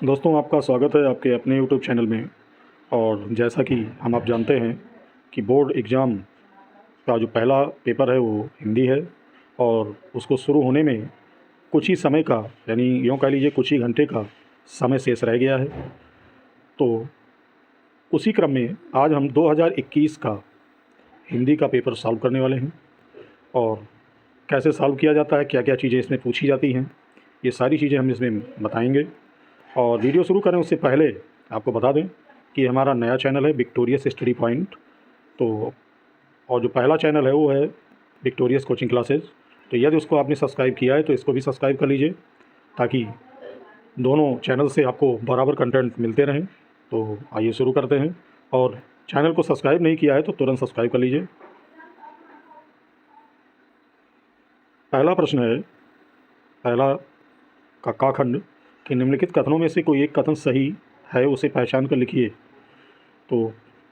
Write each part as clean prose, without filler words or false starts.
दोस्तों, आपका स्वागत है आपके अपने यूट्यूब चैनल में। और जैसा कि आप जानते हैं कि बोर्ड एग्ज़ाम का जो पहला पेपर है वो हिंदी है और उसको शुरू होने में कुछ ही समय का, यानी यूँ कह लीजिए कुछ ही घंटे का समय शेष रह गया है। तो उसी क्रम में आज हम 2021 का हिंदी का पेपर सॉल्व करने वाले हैं और कैसे सॉल्व किया जाता है, क्या क्या चीज़ें इसमें पूछी जाती हैं, ये सारी चीज़ें हम इसमें बताएंगे। और वीडियो शुरू करें उससे पहले आपको बता दें कि हमारा नया चैनल है विक्टोरियस स्टडी पॉइंट। तो और जो पहला चैनल है वो है विक्टोरियस कोचिंग क्लासेस। तो यदि उसको आपने सब्सक्राइब किया है तो इसको भी सब्सक्राइब कर लीजिए ताकि दोनों चैनल से आपको बराबर कंटेंट मिलते रहें। तो आइए शुरू करते हैं। और चैनल को सब्सक्राइब नहीं किया है तो तुरंत सब्सक्राइब कर लीजिए। पहला प्रश्न है, पहला का खंड कि निम्नलिखित कथनों में से कोई एक कथन सही है, उसे पहचान कर लिखिए। तो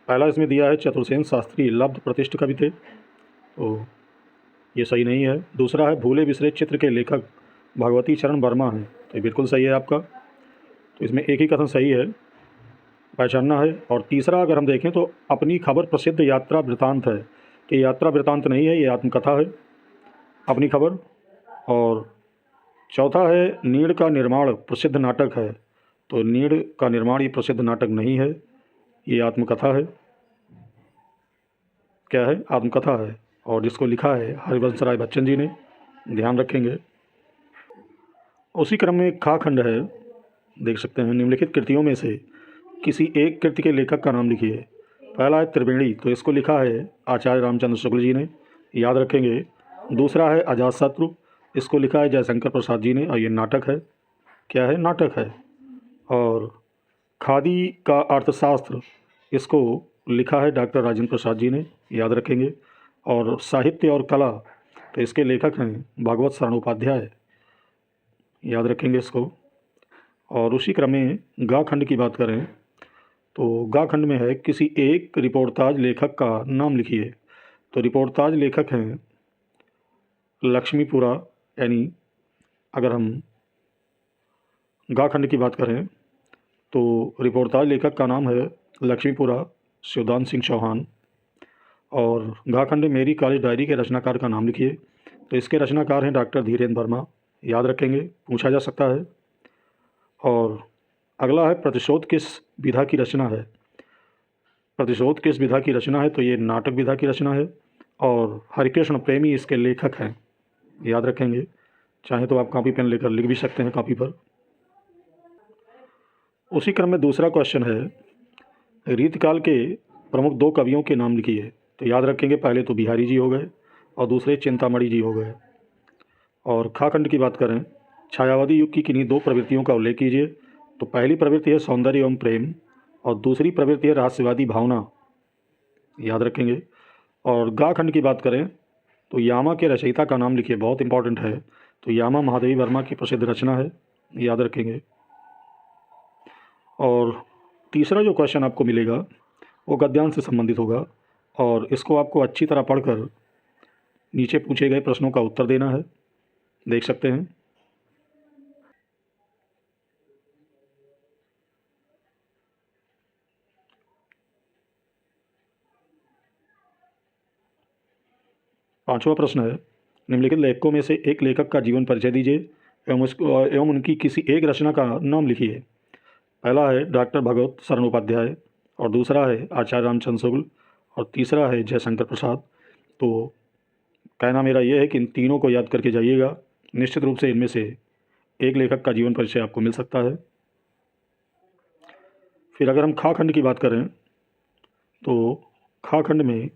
पहला इसमें दिया है चतुर्सेन शास्त्री लब्ध प्रतिष्ठ कवि थे, तो ये सही नहीं है। दूसरा है भूले बिसरे चित्र के लेखक भगवती चरण वर्मा हैं, तो ये बिल्कुल सही है आपका। तो इसमें एक ही कथन सही है, पहचानना है। और तीसरा अगर हम देखें तो अपनी खबर प्रसिद्ध यात्रा वृतांत है, कि यात्रा वृतांत नहीं है, ये आत्मकथा है अपनी खबर। और चौथा है नीड़ का निर्माण प्रसिद्ध नाटक है, तो नीड़ का निर्माण ये प्रसिद्ध नाटक नहीं है, ये आत्मकथा है। क्या है? आत्मकथा है। और जिसको लिखा है हरिवंश राय बच्चन जी ने, ध्यान रखेंगे। उसी क्रम में खा खंड है, देख सकते हैं निम्नलिखित कृतियों में से किसी एक कृति के लेखक का नाम लिखिए। पहला है त्रिवेणी, तो इसको लिखा है आचार्य रामचंद्र शुक्ल जी ने, याद रखेंगे। दूसरा है अजातशत्रु, इसको लिखा है जयशंकर प्रसाद जी ने और ये नाटक है। क्या है? नाटक है। और खादी का अर्थशास्त्र, इसको लिखा है डॉक्टर राजेंद्र प्रसाद जी ने, याद रखेंगे। और साहित्य और कला, तो इसके लेखक हैं भागवत शरण उपाध्याय, याद रखेंगे इसको। और उसी क्रम में गा खंड की बात करें तो गा खंड में है किसी एक रिपोर्टाज लेखक का नाम लिखिए। तो रिपोर्टाज लेखक हैं लक्ष्मीपुरा, यानी अगर हम गा खंड की बात करें तो रिपोर्टाज लेखक का नाम है लक्ष्मीपुरा शिवदान सिंह चौहान। और गा खंड मेरी कॉलेज डायरी के रचनाकार का नाम लिखिए। तो इसके रचनाकार हैं डॉक्टर धीरेन्द्र वर्मा, याद रखेंगे, पूछा जा सकता है। और अगला है प्रतिशोध किस विधा की रचना है। प्रतिशोध किस विधा की रचना है, तो ये नाटक विधा की रचना है। और हरिकृष्ण प्रेमी इसके लेखक हैं, याद रखेंगे। चाहे तो आप कॉपी पेन लेकर लिख भी सकते हैं कॉपी पर। उसी क्रम में दूसरा क्वेश्चन है रीतकाल के प्रमुख दो कवियों के नाम लिखिए। तो याद रखेंगे पहले तो बिहारी जी हो गए और दूसरे चिंतामणि जी हो गए। और खा खंड की बात करें, छायावादी युग की किन्हीं दो प्रवृत्तियों का उल्लेख कीजिए। तो पहली प्रवृत्ति है सौंदर्य एवं प्रेम और दूसरी प्रवृत्ति है रहस्यवादी भावना, याद रखेंगे। और गा खंड की बात करें तो यामा के रचयिता का नाम लिखिए, बहुत इंपॉर्टेंट है। तो यामा महादेवी वर्मा की प्रसिद्ध रचना है, याद रखेंगे। और तीसरा जो क्वेश्चन आपको मिलेगा वो गद्यांश से संबंधित होगा और इसको आपको अच्छी तरह पढ़कर नीचे पूछे गए प्रश्नों का उत्तर देना है, देख सकते हैं। पांचवा प्रश्न है निम्नलिखित लेखकों में से एक लेखक का जीवन परिचय दीजिए एवं उनकी किसी एक रचना का नाम लिखिए। पहला है डॉक्टर भगवत शरण उपाध्याय और दूसरा है आचार्य रामचंद्र शुक्ल और तीसरा है जयशंकर प्रसाद। तो कहना मेरा यह है कि इन तीनों को याद करके जाइएगा, निश्चित रूप से इनमें से एक लेखक का जीवन परिचय आपको मिल सकता है। फिर अगर हम खा खंड की बात करें तो खा खंड में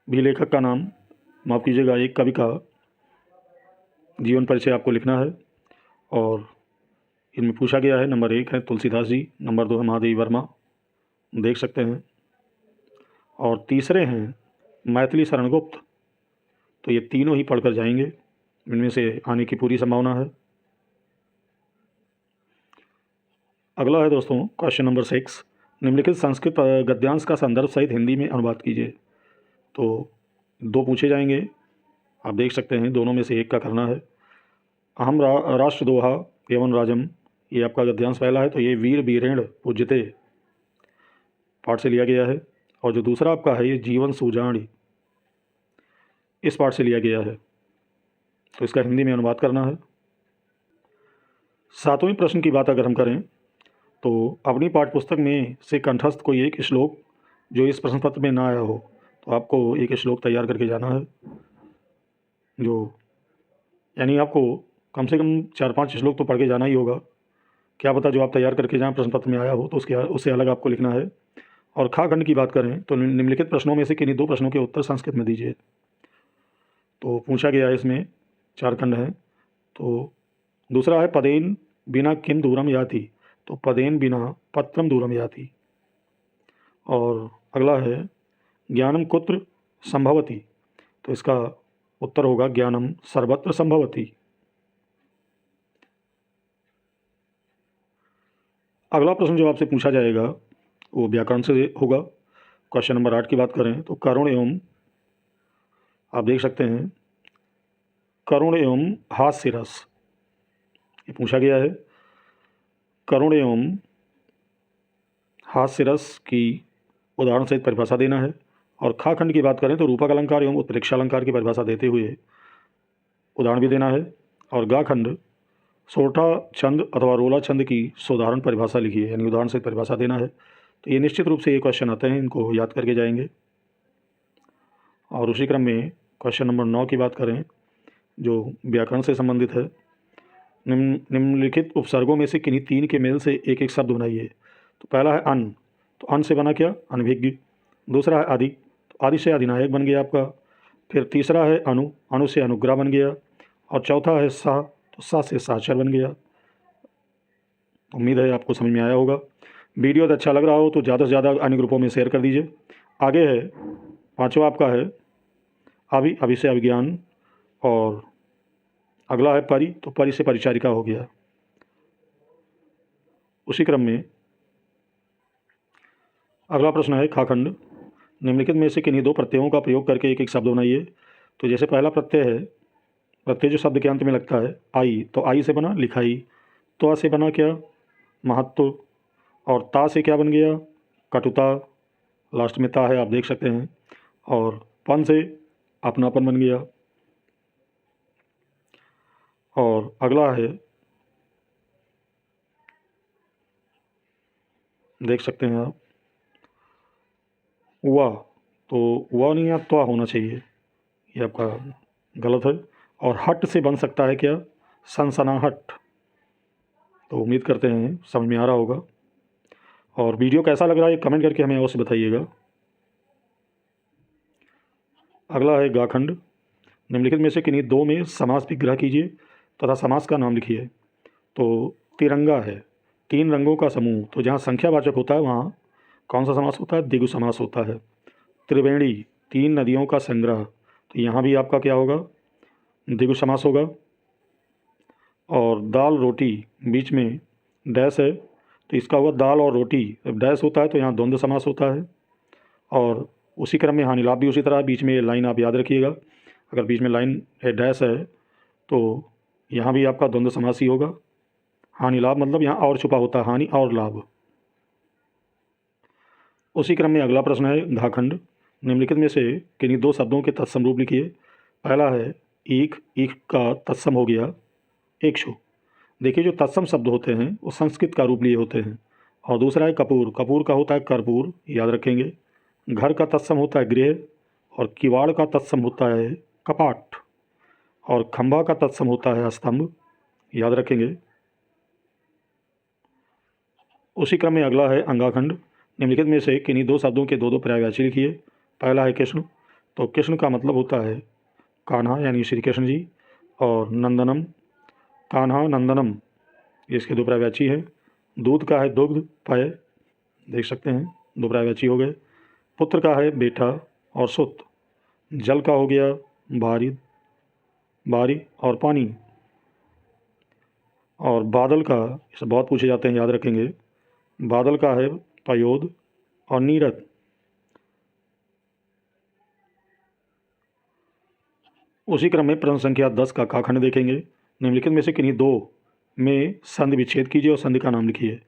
भी लेखक का नाम, माफ़ कीजिएगा, एक कवि का जीवन परिचय आपको लिखना है। और इनमें पूछा गया है, नंबर 1 है तुलसीदास जी, नंबर 2 है महादेवी वर्मा, देख सकते हैं। और तीसरे हैं मैथिली शरण गुप्त। तो ये तीनों ही पढ़कर जाएंगे, इनमें से आने की पूरी संभावना है। अगला है दोस्तों क्वेश्चन नंबर 6, निम्नलिखित संस्कृत गद्यांश का संदर्भ सहित हिंदी में अनुवाद कीजिए। तो दो पूछे जाएंगे, आप देख सकते हैं, दोनों में से एक का करना है। अहम राष्ट्र दोहा एवं राजम, ये आपका गद्यांश पहला है तो ये वीर वीरेण पूज्यते पाठ से लिया गया है। और जो दूसरा आपका है ये जीवन सुजाण, इस पाठ से लिया गया है। तो इसका हिंदी में अनुवाद करना है। सातवें प्रश्न की बात अगर हम करें तो अपनी पाठ्य पुस्तक में से कंठस्थ कोई एक श्लोक जो इस प्रश्न पत्र में ना आया हो तो आपको एक श्लोक तैयार करके जाना है, जो यानी आपको कम से कम 4-5 श्लोक तो पढ़ के जाना ही होगा। क्या पता जो आप तैयार करके जाएँ प्रश्न पत्र में आया हो तो उससे अलग आपको लिखना है। और खा खंड की बात करें तो निम्नलिखित प्रश्नों में से किन्हीं 2 प्रश्नों के उत्तर संस्कृत में दीजिए। तो पूछा गया है, इसमें 4 खंड हैं। तो दूसरा है पदेन बिना किम दूरम याति, तो पदेन बिना पत्रम दूरम याति। और अगला है ज्ञानम कुत्र संभवति, तो इसका उत्तर होगा ज्ञानम सर्वत्र संभवति। अगला प्रश्न जो आपसे पूछा जाएगा वो व्याकरण से होगा। क्वेश्चन नंबर 8 की बात करें तो करुण एवं, आप देख सकते हैं, करुण एवं हास्य रस, ये पूछा गया है। करुण एवं हास्य रस की उदाहरण सहित परिभाषा देना है। और खा खंड की बात करें तो रूपक अलंकार एवं उत्प्रेक्षा अलंकार की परिभाषा देते हुए उदाहरण भी देना है। और गा खंड सोठा छंद अथवा रोला छंद की साधारण परिभाषा लिखी है, यानी उदाहरण सहित परिभाषा देना है। तो ये निश्चित रूप से ये क्वेश्चन आते हैं, इनको याद करके जाएंगे। और उसी क्रम में क्वेश्चन नंबर 9 की बात करें जो व्याकरण से संबंधित है। निम्नलिखित उपसर्गों में से किन्हीं 3 के मेल से एक एक शब्द बनाइए। तो पहला है अन, तो अन से बना क्या, अनभिज्ञ। दूसरा है आदि, तो आदि से अधिनायक बन गया आपका। फिर तीसरा है अनु, अनु से अनुग्रह बन गया। और चौथा है सा, तो सा से साचर बन गया। उम्मीद है आपको समझ में आया होगा। वीडियो तो अच्छा लग रहा हो तो ज़्यादा से ज़्यादा अन्य ग्रुपों में शेयर कर दीजिए। आगे है 5वां आपका है अभि, अभि से अभिज्ञान। और अगला है परि, तो परि से परिचारिका हो गया। उसी क्रम में अगला प्रश्न है खाखंड, निम्नलिखित में से किन्हीं 2 प्रत्ययों का प्रयोग करके एक एक शब्द बनाइए। तो जैसे पहला प्रत्यय है, प्रत्यय जो शब्द के अंत में लगता है आई, तो आई से बना लिखाई। तो से बना क्या, महत्व। और ता से क्या बन गया, कटुता। लास्ट में ता है, आप देख सकते हैं। और पन से अपनापन बन गया। और अगला है, देख सकते हैं आप, हुआ, तो हुआ नहीं, आप त्वा होना चाहिए, ये आपका गलत है। और हट से बन सकता है क्या, सनसनाहट। तो उम्मीद करते हैं समझ में आ रहा होगा। और वीडियो कैसा लग रहा है कमेंट करके हमें अवश्य बताइएगा। अगला है गाखंड, निम्नलिखित में से किन्हीं 2 में समास विग्रह कीजिए तथा समास का नाम लिखिए। तो तिरंगा है, 3 रंगों का समूह, तो जहाँ संख्यावाचक होता है वहाँ कौन सा समास होता है, द्विगु समास होता है। त्रिवेणी, 3 नदियों का संग्रह, तो यहाँ भी आपका क्या होगा, द्विगु समास होगा। और दाल रोटी, बीच में डैश है तो इसका होगा दाल और रोटी। जब डैश होता है तो यहाँ द्वंद्व समास होता है। और उसी क्रम में हानि लाभ भी उसी तरह, बीच में ये लाइन आप याद रखिएगा, अगर बीच में लाइन है डैश है तो यहाँ भी आपका द्वंद्व समास ही होगा। हानि लाभ मतलब यहाँ और छुपा होता है, हानि और लाभ। उसी क्रम में अगला प्रश्न है घाखंड, निम्नलिखित में से किन्हीं 2 शब्दों के तत्सम रूप लिखिए। पहला है ईख, ईख का तत्सम हो गया इक्षु। देखिए जो तत्सम शब्द होते हैं वो संस्कृत का रूप लिए होते हैं। और दूसरा है कपूर, कपूर का होता है कर्पूर, याद रखेंगे। घर का तत्सम होता है गृह। और किवाड़ का तत्सम होता है कपाट। और खंभा का तत्सम होता है स्तंभ, याद रखेंगे। उसी क्रम में अगला है अंगाखंड, निम्नलिखित में से किन्हीं 2 शब्दों के 2-2 पर्यायवाची लिखिए। पहला है कृष्ण, तो कृष्ण का मतलब होता है कान्हा यानी श्री कृष्ण जी। और नंदनम, कान्हा नंदनम, ये इसके 2 पर्यायवाची हैं। दूध का है दुग्ध, पय, देख सकते हैं 2 पर्यायवाची हो गए। पुत्र का है बेटा और सुत। जल का हो गया बारी, बारी और पानी। और बादल का, इसे बहुत पूछे जाते हैं, याद रखेंगे। बादल का है पयोद और नीरद। उसी क्रम में प्रश्न संख्या 10 का काखंड देखेंगे, निम्नलिखित में से किन्हीं दो में संधि विच्छेद कीजिए और संधि का नाम लिखिए।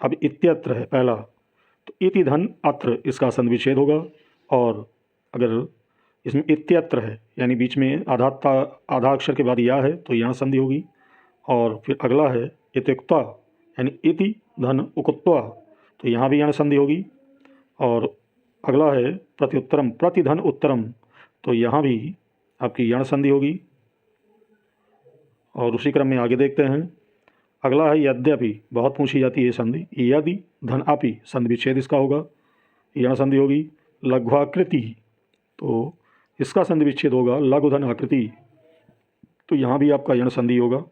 अब इत्यत्र है पहला, तो इति धन अत्र इसका संधि विच्छेद होगा। और अगर इसमें इत्यत्र है यानी बीच में आधा अक्षर के बाद या है तो यहाँ संधि होगी। और फिर अगला है इत्युक्ता यानी इति धन उक्त्वा, तो यहाँ भी यहाँ संधि होगी। और अगला है प्रत्युत्तरम प्रति धन उत्तरम, तो यहाँ भी आपकी यण संधि होगी। और उसी क्रम में आगे देखते हैं, अगला है यद्यपि, बहुत पूछी जाती है संधि। यदि धन अपि, संधि विच्छेद इसका होगा, यण संधि होगी। लघ्वाकृति, तो इसका संधि विच्छेद होगा लघु धन आकृति, तो यहाँ भी आपका यण संधि होगा।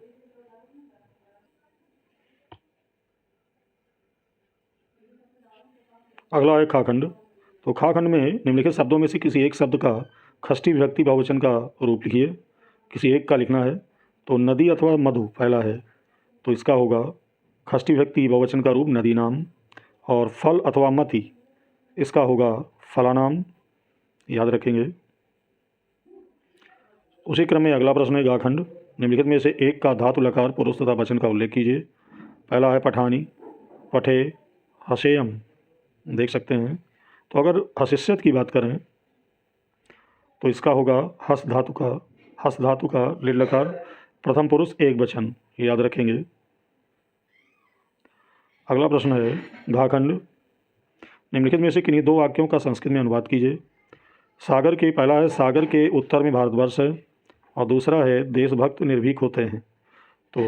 अगला है खाखंड। तो खाखंड में निम्नलिखित शब्दों में से किसी एक शब्द का षष्ठी विभक्ति बहुवचन का रूप लिखिए। किसी एक का लिखना है। तो नदी अथवा मधु पहला है, तो इसका होगा षष्ठी विभक्ति बहुवचन का रूप नदी नाम। और फल अथवा मति, इसका होगा फलानाम, याद रखेंगे। उसी क्रम में अगला प्रश्न है गाखंड। निम्नलिखित में से एक का धातु लकार पुरुष तथा वचन का उल्लेख कीजिए। पहला है पठानी, पठे, हसेयम, देख सकते हैं। तो अगर हसिष्यत की बात करें तो इसका होगा हस धातु का लिट लकार प्रथम पुरुष एक वचन, याद रखेंगे। अगला प्रश्न है घाखंड। निम्नलिखित में से किन्हीं दो वाक्यों का संस्कृत में अनुवाद कीजिए। सागर के, पहला है सागर के उत्तर में भारतवर्ष है और दूसरा है देशभक्त निर्भीक होते हैं। तो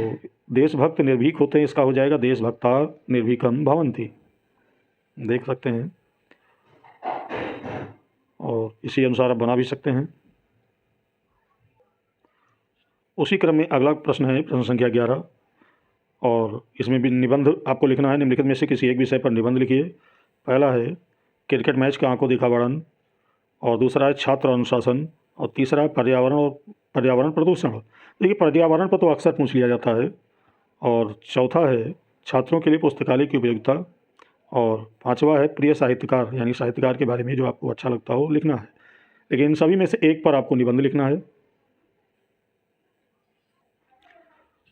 देशभक्त निर्भीक होते हैं, इसका हो जाएगा देशभक्ता निर्भीकम भवन्ति, देख सकते हैं। और इसी अनुसार आप बना भी सकते हैं। उसी क्रम में अगला प्रश्न है प्रश्न संख्या 11 और इसमें भी निबंध आपको लिखना है। निम्नलिखित में से किसी एक विषय पर निबंध लिखिए। पहला है क्रिकेट मैच का आंखों देखा वर्णन, और दूसरा है छात्र अनुशासन, और तीसरा है पर्यावरण प्रदूषण। देखिए पर्यावरण पर तो अक्सर पूछ लिया जाता है। और चौथा है छात्रों के लिए पुस्तकालय की उपयोगिता, और पांचवा है प्रिय साहित्यकार यानी साहित्यकार के बारे में जो आपको अच्छा लगता हो लिखना है। लेकिन इन सभी में से एक पर आपको निबंध लिखना है।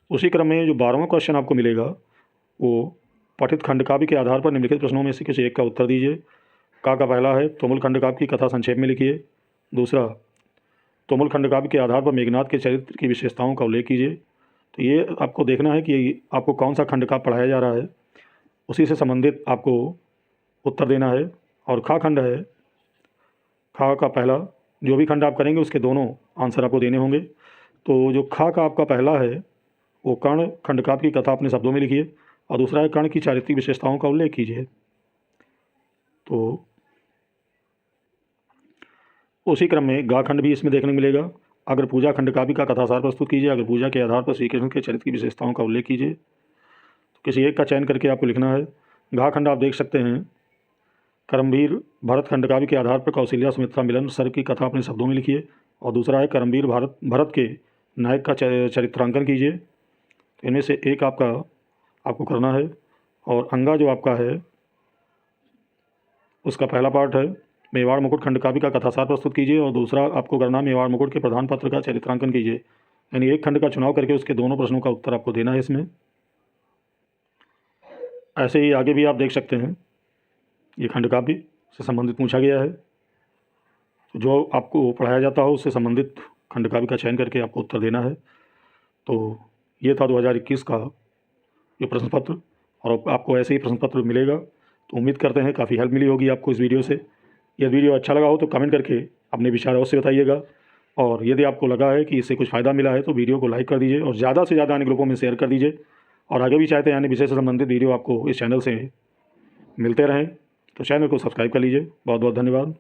उसी क्रम में जो 12वां क्वेश्चन आपको मिलेगा वो पठित खंडकाव्य के आधार पर निम्नलिखित प्रश्नों में से किसी एक का उत्तर दीजिए। का पहला है तुमुल खंडकाव्य की कथा संक्षेप में लिखिए। दूसरा, तुमुल खंडकाव्य के आधार पर मेघनाद के चरित्र की विशेषताओं का उल्लेख कीजिए। तो ये आपको देखना है कि आपको कौन सा खंडकाव्य पढ़ाया जा रहा है, उसी से संबंधित आपको उत्तर देना है। और खा खंड है, खा का पहला, जो भी खंड आप करेंगे उसके दोनों आंसर आपको देने होंगे। तो जो खा का आपका पहला है वो कर्ण खंडकाव्य की कथा अपने शब्दों में लिखिए, और दूसरा है कर्ण की चारित्रिक विशेषताओं का उल्लेख कीजिए। तो उसी क्रम में गा खंड भी इसमें देखने को मिलेगा। अगर पूजा खंडकाव्य का कथासार प्रस्तुत कीजिए। अगर पूजा के आधार पर श्री कृष्ण के चरित्र की विशेषताओं का उल्लेख कीजिए। तो किसी एक का चयन करके आपको लिखना है। घा खंड आप देख सकते हैं, करमवीर भरत खंडकाव्य के आधार पर कौशल्या सुमित्रा मिलन सर्व की कथा अपने शब्दों में लिखिए। और दूसरा है करमवीर भरत के नायक का चरित्रांकन कीजिए। तो इनमें से एक आपको करना है। और अंगा जो आपका है उसका पहला पार्ट है मेवाड़ मुकुट खंडकाव्य का कथासार प्रस्तुत कीजिए, और दूसरा आपको करना मेवाड़ मुकुट के प्रधान पत्र का चरित्रांकन कीजिए। यानी एक खंड का चुनाव करके उसके दोनों प्रश्नों का उत्तर आपको देना है इसमें। ऐसे ही आगे भी आप देख सकते हैं, ये खंडकाव्य से संबंधित पूछा गया है। तो जो आपको पढ़ाया जाता हो उससे संबंधित खंडकाव्य का चयन करके आपको उत्तर देना है। तो ये था 2021 का ये प्रश्न पत्र, और आपको ऐसे ही प्रश्न पत्र मिलेगा। तो उम्मीद करते हैं काफ़ी हेल्प मिली होगी आपको इस वीडियो से। यह वीडियो अच्छा लगा हो तो कमेंट करके अपने विचार अवश्य बताइएगा। और यदि आपको लगा है कि इससे कुछ फ़ायदा मिला है तो वीडियो को लाइक कर दीजिए और ज़्यादा से ज़्यादा अन्य ग्रुपों में शेयर कर दीजिए। और आगे भी चाहते हैं अन्य विषय से संबंधित वीडियो आपको इस चैनल से मिलते रहें तो चैनल को सब्सक्राइब कर लीजिए। बहुत बहुत धन्यवाद।